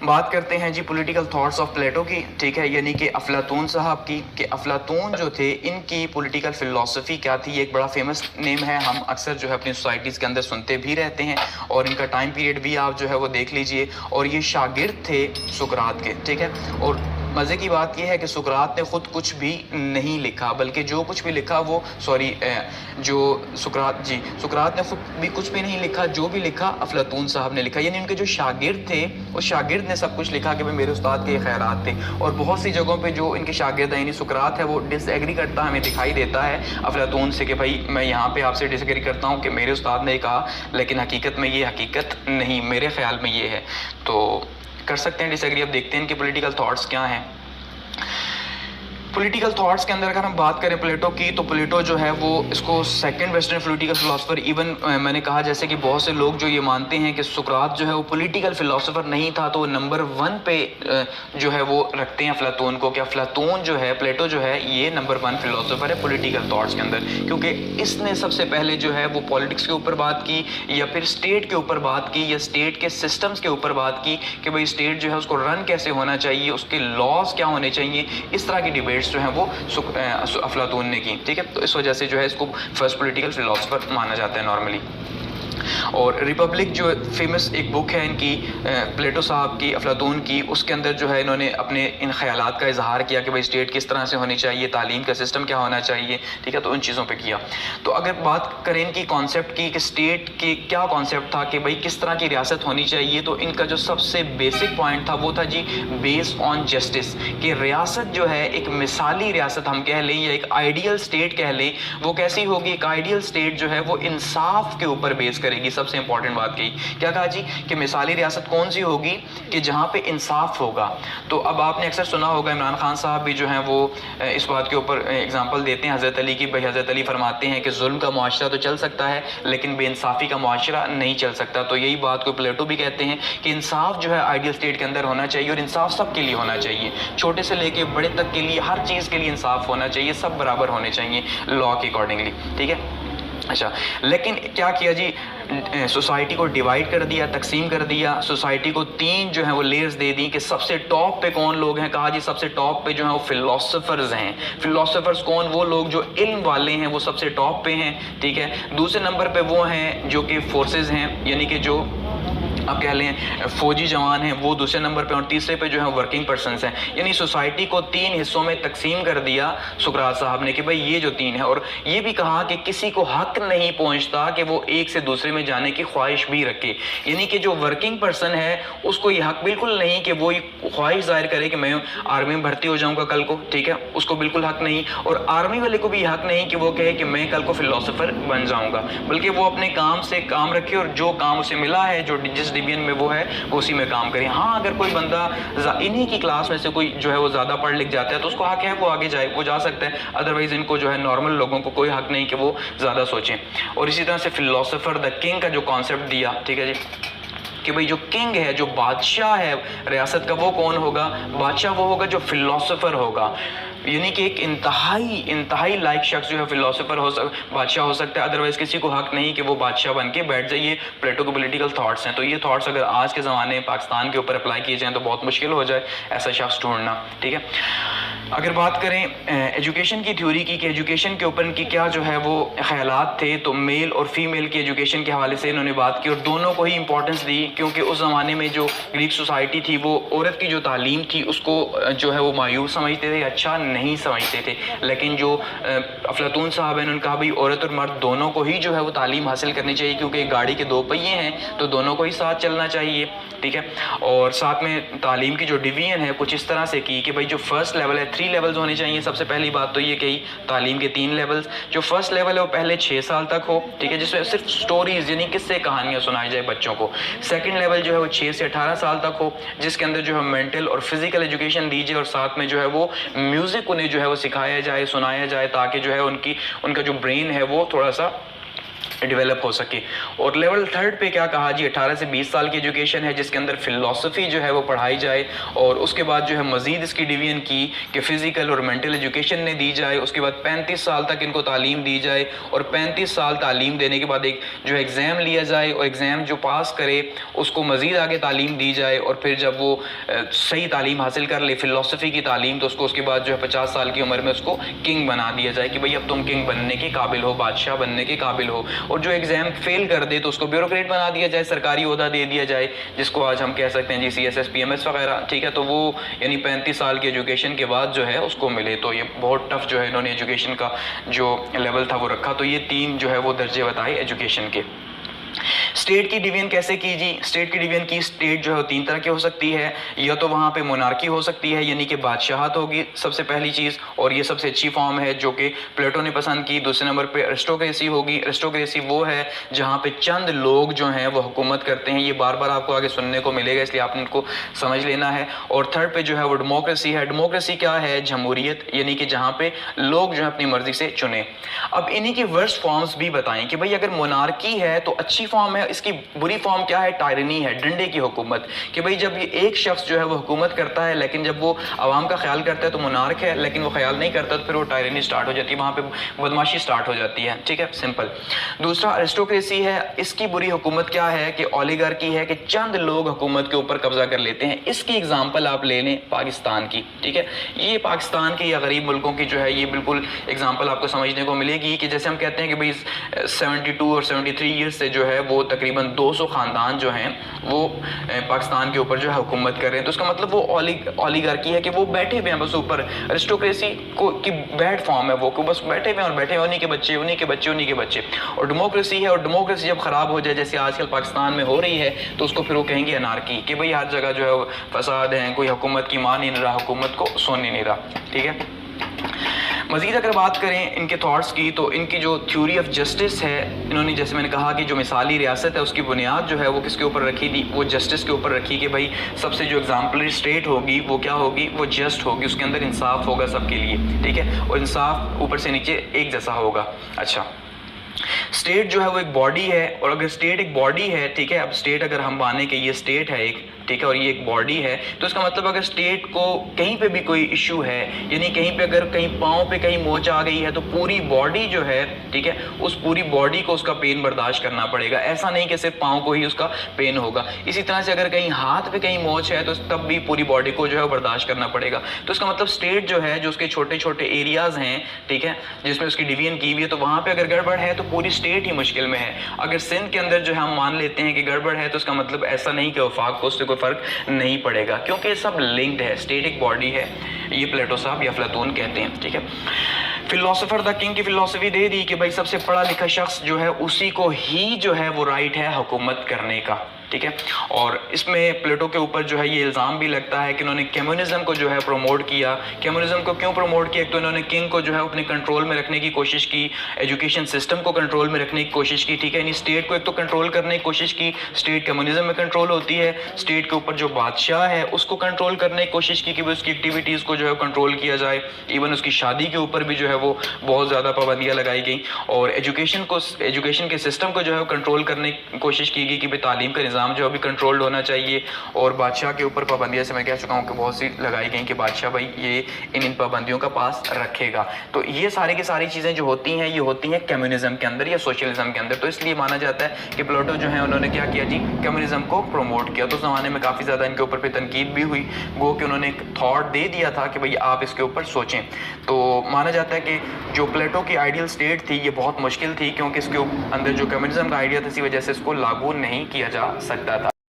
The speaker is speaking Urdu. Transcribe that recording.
بات کرتے ہیں جی پولیٹیکل تھاٹس آف پلیٹو کی، ٹھیک ہے، یعنی کہ افلاطون صاحب کی، کہ افلاطون جو تھے ان کی پولیٹیکل فلسفی کیا تھی. یہ ایک بڑا فیمس نیم ہے، ہم اکثر جو ہے اپنی سوسائٹیز کے اندر سنتے بھی رہتے ہیں، اور ان کا ٹائم پیریڈ بھی آپ جو ہے وہ دیکھ لیجئے. اور یہ شاگرد تھے سقراط کے، ٹھیک ہے. اور مزے کی بات یہ ہے کہ سقراط نے خود کچھ بھی نہیں لکھا، بلکہ جو کچھ بھی لکھا وہ سقراط نے خود بھی کچھ بھی نہیں لکھا، جو بھی لکھا افلاطون صاحب نے لکھا. یعنی ان کے جو شاگرد تھے اس شاگرد نے سب کچھ لکھا کہ میرے استاد کے یہ خیرات تھے. اور بہت سی جگہوں پہ جو ان کے شاگرد ہیں، یعنی سقراط ہے، وہ ڈس ایگری کرتا ہمیں دکھائی دیتا ہے افلاطون سے کہ بھائی میں یہاں پہ آپ سے ڈس ایگری کرتا ہوں کہ میرے استاد نے کہا، لیکن حقیقت میں یہ حقیقت نہیں، میرے خیال میں یہ ہے. تو کر سکتے ہیں ڈس ایگری. اب دیکھتے ہیں ان کے پولیٹیکل تھاٹس کیا ہیں. پولیٹیکل تھاٹس کے اندر اگر ہم بات کریں پلیٹو کی، تو پلیٹو جو ہے وہ اس کو second western political philosopher, even میں نے کہا جیسے کہ بہت سے لوگ جو یہ مانتے ہیں کہ سقراط جو ہے وہ پولیٹیکل فلاسفر نہیں تھا، تو وہ نمبر 1 پہ جو ہے وہ رکھتے ہیں افلاطون کو، کہ افلاطون جو ہے، پلیٹو جو ہے، یہ نمبر 1 فلاسفر ہے پولیٹیکل تھاٹس کے اندر. کیونکہ اس نے سب سے پہلے جو ہے وہ پالیٹکس کے اوپر بات کی، یا پھر اسٹیٹ کے اوپر بات کی، یا اسٹیٹ کے سسٹمز کے اوپر بات کی کہ بھئی اسٹیٹ جو ہے اس کو رن کیسے ہونا چاہیے، اس کے لاز کیا ہونے چاہیے. اس طرح کی ڈیبیٹس جو ہیں وہ افلاطون نے کی، ٹھیک ہے. تو اس وجہ سے جو ہے اس کو فرسٹ پولیٹیکل فلاسفر مانا جاتا ہے نارملی. اور ریپبلک جو فیمس ایک بک ہے ان کی، پلیٹو صاحب کی، افلاطون کی، اس کے اندر جو ہے انہوں نے اپنے ان خیالات کا اظہار کیا کہ بھئی اسٹیٹ کس طرح سے ہونی چاہیے، تعلیم کا سسٹم کیا ہونا چاہیے، ٹھیک ہے. تو ان چیزوں پہ کیا. تو اگر بات کریں ان کی کانسیپٹ کی کہ اسٹیٹ کی کیا کانسیپٹ تھا کہ بھئی کس طرح کی ریاست ہونی چاہیے، تو ان کا جو سب سے بیسک پوائنٹ تھا وہ تھا جی بیس آن جسٹس، کہ ریاست جو ہے ایک مثالی ریاست ہم کہہ لیں، یا ایک آئیڈیل اسٹیٹ کہہ لیں، وہ کیسی ہوگی. ایک آئیڈیل اسٹیٹ جو ہے وہ انصاف کے اوپر بیس کرے گی. سب سے امپورٹنٹ بات کہی، کیا کہا جی کہ مثالی ریاست کون سی ہوگی کہ جہاں پہ انصاف ہوگا. تو اب آپ نے اکثر سنا ہوگا عمران خان صاحب بھی جو ہیں وہ اس بات کے اوپر اگزامپل دیتے ہیں حضرت علی کی. بھائی حضرت علی فرماتے ہیں کہ ظلم کا معاشرہ تو چل سکتا ہے لیکن بے انصافی کا معاشرہ نہیں چل سکتا. تو یہی بات کو پلیٹو بھی کہتے ہیں کہ انصاف جو ہے آئیڈیل اسٹیٹ کے اندر ہونا چاہیے، اور انصاف سب کے لیے ہونا چاہیے، چھوٹے سے لے کے بڑے تک کے لیے ہر چیز کے لیے انصاف ہونا چاہیے، سب برابر ہونے چاہیے لا کے اکارڈنگلی، ٹھیک ہے. اچھا، لیکن کیا کیا جی، سوسائٹی کو ڈیوائیڈ کر دیا، تقسیم کر دیا. سوسائٹی کو 3 جو ہیں وہ لیئرز دے دی کہ سب سے ٹاپ پہ کون لوگ ہیں. کہا جی سب سے ٹاپ پہ جو ہیں وہ فلاسفرز ہیں. فلاسفرز کون؟ وہ لوگ جو علم والے ہیں، وہ سب سے ٹاپ پہ ہیں، ٹھیک ہے. دوسرے نمبر پہ وہ ہیں جو کہ فورسز ہیں، یعنی کہ جو آپ کہہ لیں فوجی جوان ہیں، وہ دوسرے نمبر پہ. اور تیسرے پہ جو ہے ورکنگ پرسنز ہیں. یعنی سوسائٹی کو 3 حصوں میں تقسیم کر دیا سقراط صاحب نے کہ بھئی یہ جو 3 ہیں. اور یہ بھی کہا کہ کسی کو حق نہیں پہنچتا کہ وہ ایک سے دوسرے میں جانے کی خواہش بھی رکھے. یعنی کہ جو ورکنگ پرسن ہے اس کو یہ حق بالکل نہیں کہ وہ خواہش ظاہر کرے کہ میں آرمی میں بھرتی ہو جاؤں گا کل کو، ٹھیک ہے، اس کو بالکل حق نہیں. اور آرمی والے کو بھی یہ حق نہیں کہ وہ کہے کہ میں کل کو فلاسفر بن جاؤں گا، بلکہ وہ اپنے کام سے کام رکھے، اور جو کام اسے ملا ہے، جو جس ڈویژن میں وہ ہے، وہ اسی میں کام کرے. ہاں اگر کوئی بندہ انہی کی کلاس میں سے کوئی جو ہے وہ زیادہ پڑھ لکھ جاتا ہے تو اس کو حق ہے وہ آگے جائے، وہ جا سکتا ہے. ادروائز ان کو جو ہے نارمل لوگوں کو کوئی حق نہیں کہ وہ زیادہ سوچیں. اور اسی طرح سے فلاسفر دا کنگ کا جو کانسیپٹ دیا، ٹھیک ہے جی، کہ بھئی جو کنگ ہے، جو بادشاہ ہے ریاست کا، وہ کون ہوگا؟ بادشاہ وہ ہوگا جو فلاسفر ہوگا. یعنی کہ ایک انتہائی لائق شخص جو ہے فلاسفر بادشاہ ہو سکتا ہے. ادروائز کسی کو حق نہیں کہ وہ بادشاہ بن کے بیٹھ جائے. یہ پلیٹو کے پولیٹیکل تھاٹس ہیں. تو یہ تھاٹس اگر آج کے زمانے میں پاکستان کے اوپر اپلائی کیے جائیں تو بہت مشکل ہو جائے ایسا شخص ڈھونڈنا، ٹھیک ہے. اگر بات کریں ایجوکیشن کی تھیوری کی کہ ایجوکیشن کے اوپر ان کی کیا جو ہے وہ خیالات تھے، تو میل اور فیمیل کی ایجوکیشن کے حوالے سے انہوں نے بات کی، اور دونوں کو ہی امپورٹنس دی. کیونکہ اس زمانے میں جو گریک سوسائٹی تھی وہ عورت کی جو تعلیم تھی اس کو جو ہے وہ مایوس سمجھتے تھے، اچھا نہیں سمجھتے تھے. لیکن جو افلاطون صاحب ہیں انہوں نے کہا بھئی عورت اور مرد دونوں کو ہی جو ہے وہ تعلیم حاصل کرنی چاہیے، کیونکہ گاڑی کے 2 پہیے ہیں تو دونوں کو ہی ساتھ چلنا چاہیے، ٹھیک ہے. اور ساتھ میں تعلیم کی جو ڈویژن ہے کچھ اس طرح سے کی کہ بھئی جو فرسٹ لیول ہے 3 لیولز ہونے چاہیے. سب سے پہلی بات تو یہ کہی تعلیم کے 3 لیولز. جو فرسٹ لیول ہے وہ پہلے 6 سال تک ہو، ٹھیک ہے، جس میں صرف سٹوریز یعنی قصے کہانیاں سنائی جائے بچوں کو. سیکنڈ لیول جو ہے وہ 6 سے 18 سال تک ہو، جس کے اندر جو ہے مینٹل اور فزیکل ایجوکیشن دی جائے، اور ساتھ میں جو ہے وہ میوزک انہیں جو ہے وہ سکھایا جائے، سنایا جائے، تاکہ جو ہے ان کا جو برین ہے وہ تھوڑا سا ڈیولپ ہو سکے. اور لیول 3 پہ کیا کہا جی 18 سے 20 سال کی ایجوکیشن ہے جس کے اندر فلسفی جو ہے وہ پڑھائی جائے, اور اس کے بعد جو ہے مزید اس کی ڈویژن کی کہ فزیکل اور مینٹل ایجوکیشن نے دی جائے. اس کے بعد 35 سال تک ان کو تعلیم دی جائے, اور 35 سال تعلیم دینے کے بعد ایک جو ہے ایگزام لیا جائے, اور ایگزام جو پاس کرے اس کو مزید آگے تعلیم دی جائے, اور پھر جب وہ صحیح تعلیم حاصل کر لے فلسفی کی تعلیم تو اس کے بعد جو ہے 50 سال کی عمر میں اس کو کنگ بنا دیا جائے کہ بھئی اب تم کنگ بننے کے قابل ہو, بادشاہ بننے کے قابل ہو. اور جو ایگزام فیل کر دے تو اس کو بیوروکریٹ بنا دیا جائے, سرکاری عہدہ دے دیا جائے جس کو آج ہم کہہ سکتے ہیں جی CSS PMS وغیرہ, ٹھیک ہے. تو وہ یعنی 35 سال کی ایجوکیشن کے بعد جو ہے اس کو ملے. تو یہ بہت ٹف جو ہے انہوں نے ایجوکیشن کا جو لیول تھا وہ رکھا. تو یہ 3 جو ہے وہ درجے بتائے ایجوکیشن کے. اسٹیٹ کی ڈویژن کیسے کی جی؟ اسٹیٹ کی ڈویژن کی اسٹیٹ جو ہے 3 طرح کی ہو سکتی ہے. یا تو وہاں پہ مونارکی ہو سکتی ہے یعنی کہ بادشاہت ہوگی سب سے پہلی چیز, اور یہ سب سے اچھی فارم ہے جو کہ پلیٹو نے پسند کی. دوسرے نمبر پہ ارسٹوکریسی ہوگی. ارسٹوکریسی وہ ہے جہاں پہ چند لوگ جو ہیں وہ حکومت کرتے ہیں. یہ بار بار آپ کو آگے سننے کو ملے گا اس لیے آپ نے ان کو سمجھ لینا ہے. اور 3rd پہ جو ہے وہ ڈیموکریسی ہے. ڈیموکریسی کیا ہے؟ جمہوریت, یعنی کہ جہاں پہ لوگ جو ہے اپنی مرضی سے چنیں. اب انہی کی ورسٹ فارمز بھی بتائیں کہ بھئی اگر مونارکی ہے تو اچھی فارم ہے, اس کی بری فارم کیا ہے؟ ٹائرنی ہے, ڈنڈے کی حکومت. کہ بھئی جب یہ ایک شخص جو ہے وہ حکومت کرتا ہے لیکن جب وہ عوام کا خیال کرتا ہے تو مونارک ہے, لیکن وہ خیال نہیں کرتا تو پھر وہ ٹائرنی سٹارٹ ہو جاتی ہے, وہاں پہ بدماشی سٹارٹ ہو جاتی ہے, ٹھیک ہے, سمپل. دوسرا ارسٹوکریسی ہے. اس کی بری حکومت کیا ہے؟ کہ اولیگارکی ہے, کہ چند لوگ حکومت کے اوپر قبضہ کر لیتے ہیں. اس کی اگزامپل آپ لے لیں پاکستان کی, ٹھیک ہے. یہ پاکستان کے یا غریب ملکوں کی جو ہے یہ بالکل اگزامپل آپ کو سمجھنے کو ملے گی کہ جیسے ہم کہتے ہیں کہ بھئی 72 اور 73 ایئرز سے جو ہے وہ تقریباً 200 خاندان جو ہیں وہ پاکستان کے اوپر جو ہے حکومت کر رہے ہیں. تو اس کا مطلب وہ اولیگارکی ہے کہ وہ بیٹھے ہوئے ہیں بس اوپر. ارسٹوکریسی کی بیڈ فارم ہے وہ کہ بس بیٹھے ہوئے ہیں اور بیٹھے ہوئے انہی کے بچے انہی کے بچے انہی کے بچے. اور ڈیموکریسی ہے, اور ڈیموکریسی جب خراب ہو جائے جیسے آج کل پاکستان میں ہو رہی ہے تو اس کو پھر وہ کہیں گے انارکی, کہ بھئی ہر جگہ جو ہے فساد ہیں, کوئی حکومت کی مان ہی نہیں رہا, حکومت کو سن ہی نہیں رہا, ٹھیک ہے. مزید اگر بات کریں ان کے تھاٹس کی تو ان کی جو تھیوری آف جسٹس ہے, انہوں نے جیسے میں نے کہا کہ جو مثالی ریاست ہے اس کی بنیاد جو ہے وہ کس کے اوپر رکھی تھی؟ وہ جسٹس کے اوپر رکھی کہ بھئی سب سے جو ایگزامپلری اسٹیٹ ہوگی وہ کیا ہوگی؟ وہ جسٹ ہوگی, اس کے اندر انصاف ہوگا سب کے لیے, ٹھیک ہے, اور انصاف اوپر سے نیچے ایک جیسا ہوگا. اچھا, اسٹیٹ جو ہے وہ ایک باڈی ہے, اور اگر اسٹیٹ ایک باڈی ہے, ٹھیک ہے, اب اسٹیٹ اگر ہم مانے کہ یہ اسٹیٹ ہے ایک, ٹھیک ہے, اور یہ ایک باڈی ہے, تو اس کا مطلب اگر اسٹیٹ کو کہیں پہ بھی کوئی ایشو ہے, یعنی کہیں پہ اگر کہیں پاؤں پہ کہیں موچ آ گئی ہے تو پوری باڈی جو ہے, ٹھیک ہے, اس پوری باڈی کو اس کا پین برداشت کرنا پڑے گا. ایسا نہیں کہ صرف پاؤں کو ہی اس کا پین ہوگا. اسی طرح سے اگر کہیں ہاتھ پہ کہیں موچ ہے تو تب بھی پوری باڈی کو جو ہے برداشت کرنا پڑے گا. تو اس کا مطلب اسٹیٹ جو ہے جو اس کے چھوٹے چھوٹے ایریاز ہیں, ٹھیک ہے, جس میں اس کی ڈویژن کی ہوئی ہے, تو وہاں پہ اگر گڑبڑ ہے تو پوری اسٹیٹ ہی مشکل میں ہے. اگر سندھ کے اندر جو ہے ہم مان لیتے ہیں کہ گڑبڑ ہے تو اس کا مطلب ایسا نہیں کہ وفاق کو اس سے کوئی فرق نہیں پڑے گا, کیونکہ سب لنکڈ ہے. اسٹیٹ ایک باڈی ہے, یہ پلیٹو صاحب یا افلاطون کہتے ہیں, ٹھیک ہے. فلسفر دا کنگ کی فلسفی دے دی کہ بھائی سب سے پڑھا لکھا شخص جو ہے اسی کو ہی جو ہے وہ رائٹ ہے حکومت کرنے کا, ٹھیک ہے. اور اس میں پلیٹو کے اوپر جو ہے یہ الزام بھی لگتا ہے کہ انہوں نے کمیونزم کو جو ہے پروموٹ کیا. کمیونزم کو کیوں پروموٹ کیا؟ ایک تو انہوں نے کنگ کو جو ہے اپنے کنٹرول میں رکھنے کی کوشش کی, ایجوکیشن سسٹم کو کنٹرول میں رکھنے کی کوشش کی, ٹھیک ہے, یعنی اسٹیٹ کو ایک تو کنٹرول کرنے کی کوشش کی. اسٹیٹ کمیونزم میں کنٹرول ہوتی ہے. اسٹیٹ کے اوپر جو بادشاہ ہے اس کو کنٹرول کرنے کی کوشش کی کہ اس کی ایکٹیویٹیز کو جو ہے کنٹرول کیا جائے. ایون اس کی شادی کے اوپر بھی جو ہے وہ بہت زیادہ پابندیاں لگائی گئیں. اور ایجوکیشن کے سسٹم کو جو ہے کنٹرول کرنے کی کوشش کی گئی کہ بھئی تعلیم کا نظام جو ابھی کنٹرولڈ ہونا چاہیے. اور بادشاہ کے اوپر پابندیاں سے میں کہہ چکا ہوں کہ بہت سی لگائی گئیں کہ بادشاہ بھائی یہ ان پابندیوں کا پاس رکھے گا. تو یہ سارے کی ساری چیزیں جو ہوتی ہیں یہ ہوتی ہیں کمیونزم کے اندر یا سوشلزم کے اندر. تو اس لیے مانا جاتا ہے کہ پلیٹو جو ہے انہوں نے کیا کیا جی, کمیونزم کو پروموٹ کیا. تو اس زمانے میں کافی زیادہ ان کے اوپر پہ تنقید بھی ہوئی, گو کہ انہوں نے ایک تھاٹ دے دیا تھا کہ بھئی آپ اس کے اوپر سوچیں. تو مانا جاتا ہے کہ جو پلیٹو کی آئیڈیل اسٹیٹ تھی یہ بہت مشکل تھی, کیونکہ اس کے اندر جو کمیونزم کا آئیڈیا تھا اسی وجہ سے اس کو لاگو نہیں کیا جا سکتا تھا.